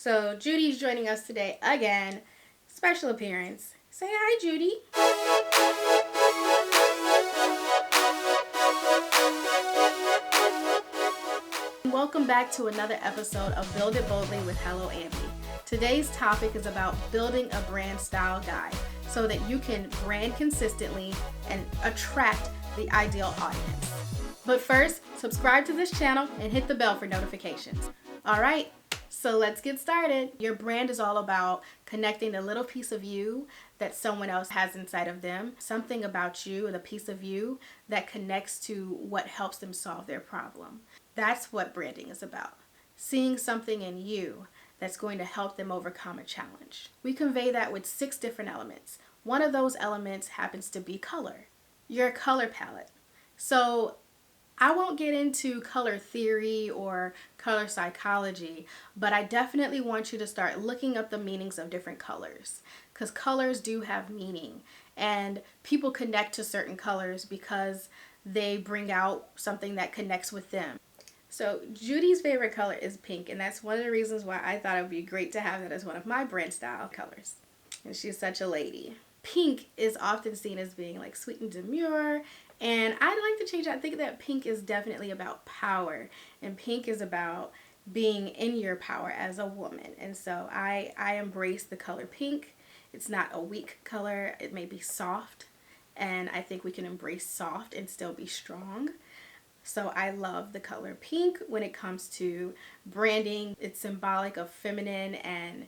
So Judy's joining us today again. Special appearance. Say hi, Judy. Welcome back to another episode of Build It Boldly with Hello Ambi. Today's topic is about building a brand style guide so that you can brand consistently and attract the ideal audience. But first, subscribe to this channel and hit the bell for notifications. All right, so let's get started. Your brand is all about connecting a little piece of you that someone else has inside of them, something about you, the piece of you that connects to what helps them solve their problem. That's what branding is about. Seeing something in you that's going to help them overcome a challenge. We convey that with 6 different elements. One of those elements happens to be color, your color palette. So I won't get into color theory or color psychology, but I definitely want you to start looking up the meanings of different colors, because colors do have meaning and people connect to certain colors because they bring out something that connects with them. So Judy's favorite color is pink, and that's one of the reasons why I thought it would be great to have that as one of my brand style colors. And she's such a lady. Pink is often seen as being like sweet and demure, and I'd like to change that. I think that pink is definitely about power, and pink is about being in your power as a woman. And so I embrace the color pink. It's not a weak color. It may be soft, and I think we can embrace soft and still be strong. So I love the color pink when it comes to branding. It's symbolic of feminine and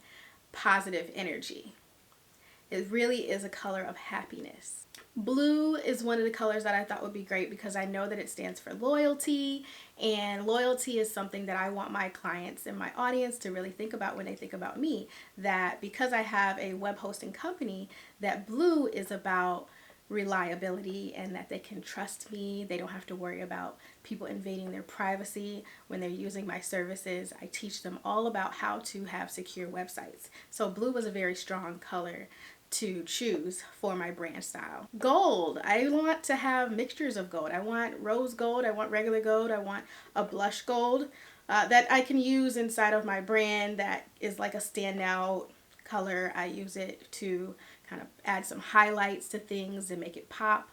positive energy. It really is a color of happiness. Blue is one of the colors that I thought would be great because I know that it stands for loyalty, and loyalty is something that I want my clients and my audience to really think about when they think about me. That because I have a web hosting company, that blue is about reliability and that they can trust me. They don't have to worry about people invading their privacy when they're using my services. I teach them all about how to have secure websites. So blue was a very strong color to choose for my brand style. Gold. I want to have mixtures of gold. I want rose gold. I want regular gold. I want a blush gold that I can use inside of my brand that is like a standout color. I use it to kind of add some highlights to things and make it pop.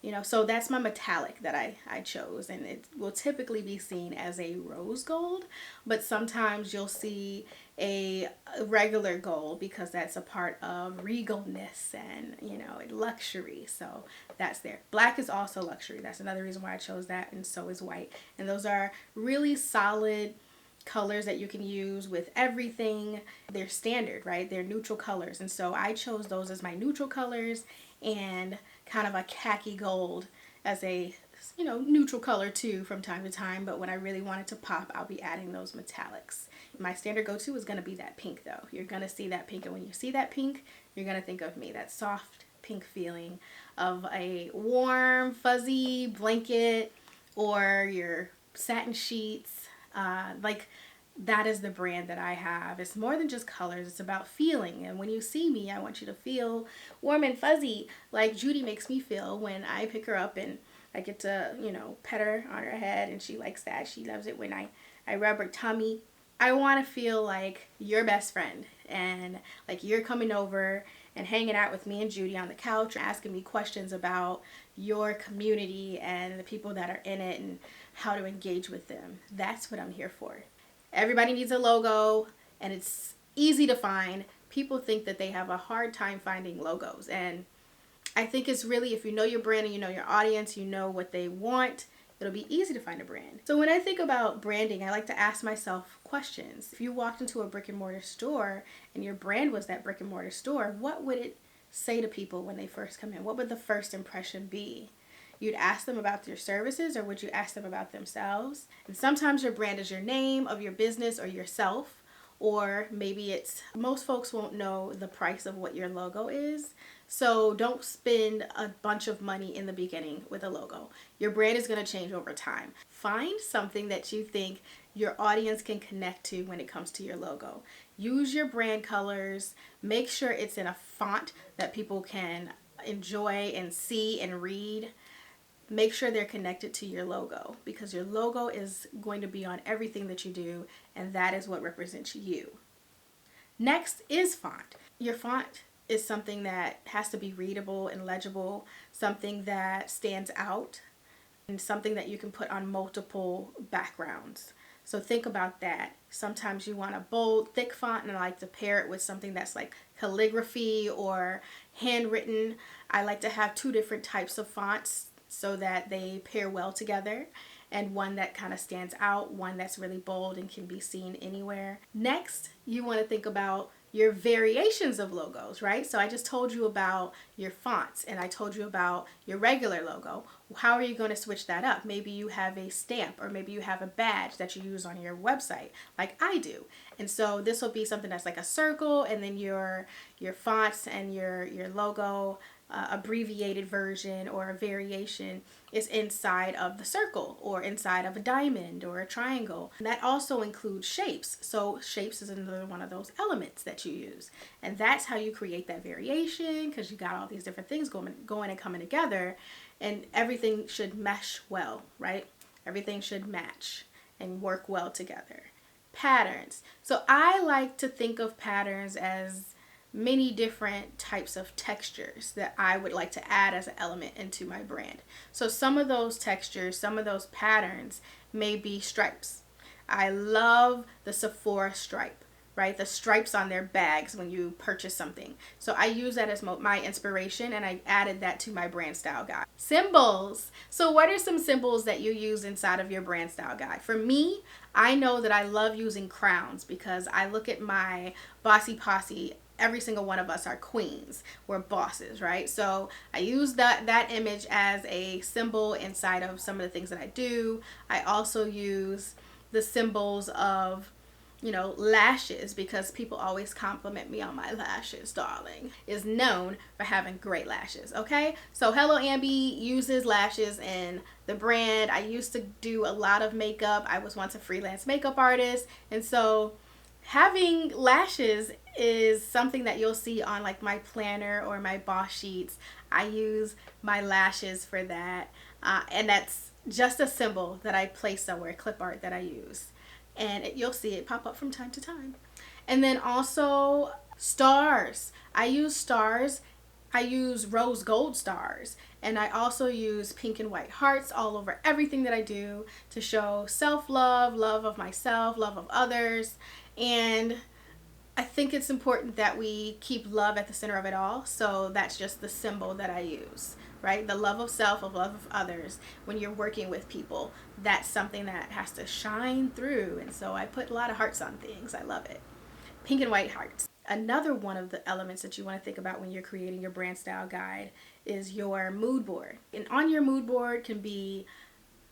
You know, so that's my metallic that I chose, and it will typically be seen as a rose gold, but sometimes you'll see a regular gold because that's a part of regalness and, you know, luxury. So that's there. Black is also luxury. That's another reason why I chose that, and so is white. And those are really solid colors that you can use with everything. They're standard, right? They're neutral colors, and so I chose those as my neutral colors, and kind of a khaki gold as a, you know, neutral color too from time to time. But when I really want it to pop, I'll be adding those metallics. My standard go-to is going to be that pink though. You're going to see that pink, and when you see that pink, you're going to think of me. That soft pink feeling of a warm fuzzy blanket or your satin sheets. Like that is the brand that I have. It's more than just colors. It's about feeling. And when you see me, I want you to feel warm and fuzzy like Judy makes me feel when I pick her up and I get to, you know, pet her on her head, and she likes that. She loves it when I rub her tummy. I want to feel like your best friend, and like you're coming over and hanging out with me and Judy on the couch, asking me questions about your community and the people that are in it and how to engage with them. That's what I'm here for. Everybody needs a logo, and it's easy to find. People think that they have a hard time finding logos, and I think it's really, if you know your brand and you know your audience, you know what they want, it'll be easy to find a brand. So when I think about branding, I like to ask myself questions. If you walked into a brick and mortar store and your brand was that brick and mortar store, what would it say to people when they first come in? What would the first impression be? You'd ask them about your services, or would you ask them about themselves? And sometimes your brand is your name of your business or yourself, or maybe it's, most folks won't know the price of what your logo is. So don't spend a bunch of money in the beginning with a logo. Your brand is going to change over time. Find something that you think your audience can connect to when it comes to your logo. Use your brand colors. Make sure it's in a font that people can enjoy and see and read. Make sure they're connected to your logo, because your logo is going to be on everything that you do, and that is what represents you. Next is font. Your font is something that has to be readable and legible, something that stands out, and something that you can put on multiple backgrounds. So think about that. Sometimes you want a bold, thick font, and I like to pair it with something that's like calligraphy or handwritten. I like to have two different types of fonts so that they pair well together, and one that kind of stands out, one that's really bold and can be seen anywhere. Next, you want to think about your variations of logos, right? So I just told you about your fonts and I told you about your regular logo. How are you going to switch that up? Maybe you have a stamp or maybe you have a badge that you use on your website like I do. And so this will be something that's like a circle, and then your fonts and your logo abbreviated version or a variation is inside of the circle or inside of a diamond or a triangle. And that also includes shapes. So shapes is another one of those elements that you use. And that's how you create that variation, because you got all these different things going and coming together, and everything should mesh well, right? Everything should match and work well together. Patterns. So I like to think of patterns as many different types of textures that I would like to add as an element into my brand. So some of those textures, some of those patterns may be stripes. I love the Sephora stripe, right? The stripes on their bags when you purchase something. So I use that as my inspiration, and I added that to my brand style guide. Symbols. So what are some symbols that you use inside of your brand style guide? For me, I know that I love using crowns because I look at my Bossy Posse. Every single one of us are queens. We're bosses, right? So I use that image as a symbol inside of some of the things that I do. I also use the symbols of, you know, lashes, because people always compliment me on my lashes. Darling is known for having great lashes, okay? So Hello Ambi uses lashes in the brand. I used to do a lot of makeup. I was once a freelance makeup artist, and so having lashes is something that you'll see on like my planner or my boss sheets. I use my lashes for that, and that's just a symbol that I place somewhere, clip art that I use, and you'll see it pop up from time to time. And then also stars. I use stars. I use rose gold stars, and I also use pink and white hearts all over everything that I do to show self-love, love of myself, love of others. And I think it's important that we keep love at the center of it all. So that's just the symbol that I use, right? The love of self, of love of others. When you're working with people, that's something that has to shine through. And so I put a lot of hearts on things. I love it. Pink and white hearts. Another one of the elements that you want to think about when you're creating your brand style guide is your mood board. And on your mood board can be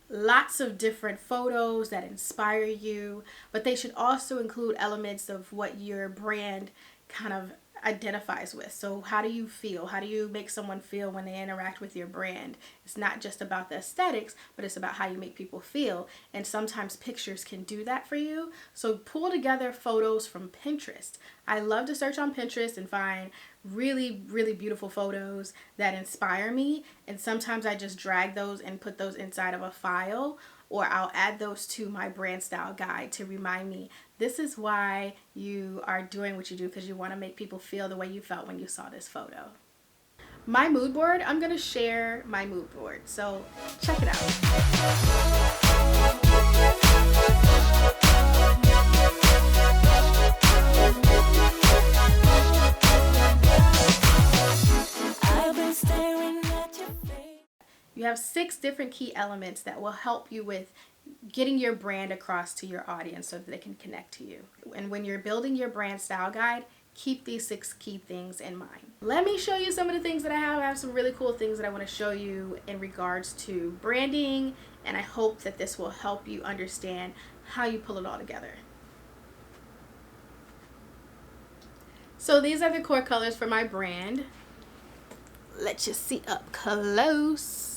lots of different photos that inspire you, but they should also include elements of what your brand kind of identifies with. So how do you feel? How do you make someone feel when they interact with your brand? It's not just about the aesthetics, but it's about how you make people feel. And sometimes pictures can do that for you. So pull together photos from Pinterest. I love to search on Pinterest and find really, really beautiful photos that inspire me. And sometimes I just drag those and put those inside of a file, or I'll add those to my brand style guide to remind me this is why you are doing what you do, because you want to make people feel the way you felt when you saw this photo. My mood board, I'm going to share my mood board, so check it out. You have 6 different key elements that will help you with getting your brand across to your audience so that they can connect to you. And when you're building your brand style guide, keep these 6 key things in mind. Let me show you some of the things that I have. I have some really cool things that I want to show you in regards to branding, and I hope that this will help you understand how you pull it all together. So these are the core colors for my brand. Let you see up close.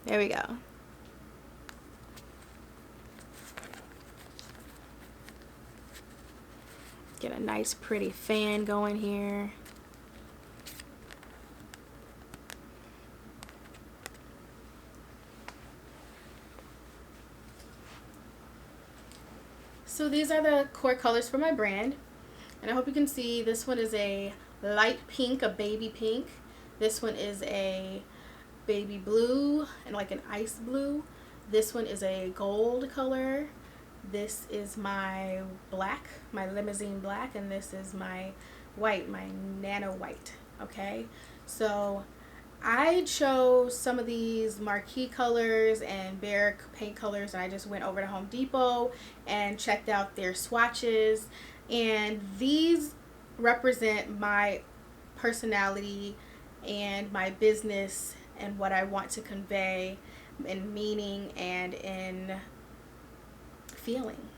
There we go. Get a nice pretty fan going here. So So these are the core colors for my brand. And I hope you can see this one is a light pink, a baby pink. This one is a baby blue and like an ice blue. This one is a gold color. This is my black, my limousine black, and this is my white, my nano white. Okay, so I chose some of these marquee colors and bare paint colors, and I just went over to Home Depot and checked out their swatches, and these represent my personality and my business and what I want to convey in meaning and in feeling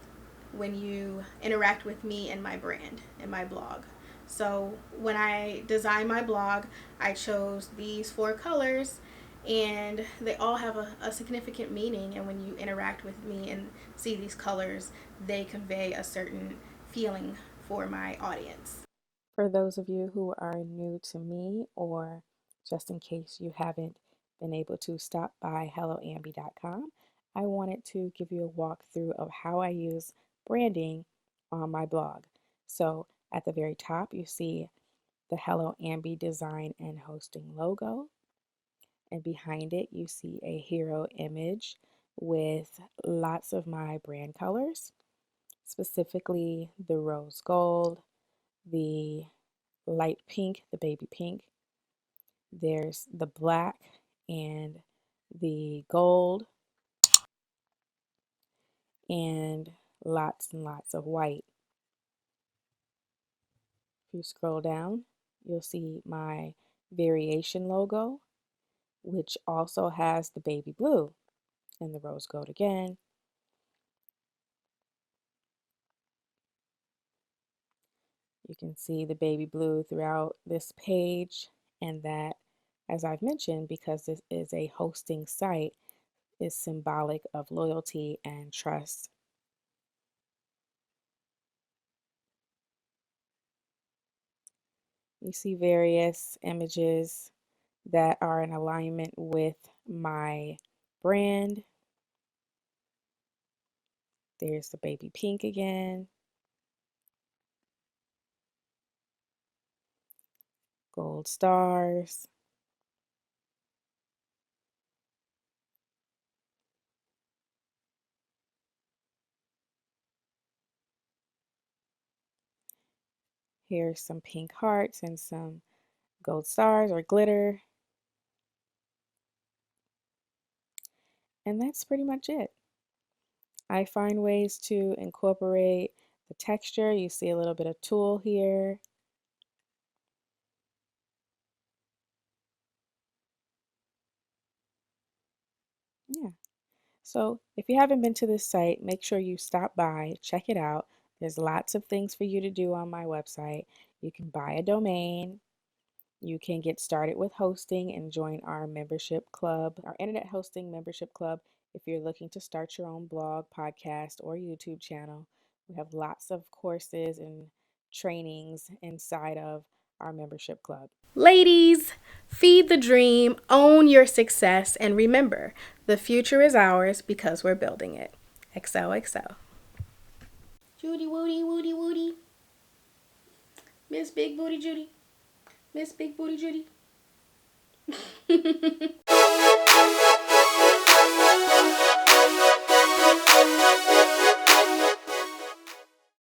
when you interact with me and my brand and my blog. So when I designed my blog, I chose these 4 colors, and they all have a significant meaning, and when you interact with me and see these colors, they convey a certain feeling for my audience. For those of you who are new to me, or just in case you haven't been able to stop by helloambi.com, I wanted to give you a walkthrough of how I use branding on my blog. So at the very top, you see the Hello Ambi design and hosting logo. And behind it, you see a hero image with lots of my brand colors, specifically the rose gold, the light pink, the baby pink. There's the black and the gold, and lots of white. If you scroll down, you'll see my variation logo, which also has the baby blue and the rose gold again. You can see the baby blue throughout this page, and that, as I've mentioned, because this is a hosting site, is symbolic of loyalty and trust. You see various images that are in alignment with my brand. There's the baby pink again, gold stars. Here's some pink hearts and some gold stars or glitter. And that's pretty much it. I find ways to incorporate the texture. You see a little bit of tulle here. Yeah. So if you haven't been to this site, make sure you stop by, check it out. There's lots of things for you to do on my website. You can buy a domain. You can get started with hosting and join our membership club, our internet hosting membership club, if you're looking to start your own blog, podcast, or YouTube channel. We have lots of courses and trainings inside of our membership club. Ladies, feed the dream, own your success, and remember, the future is ours because we're building it. XOXO. Judy Woody Woody Woody. Miss Big Booty Judy. Miss Big Booty Judy.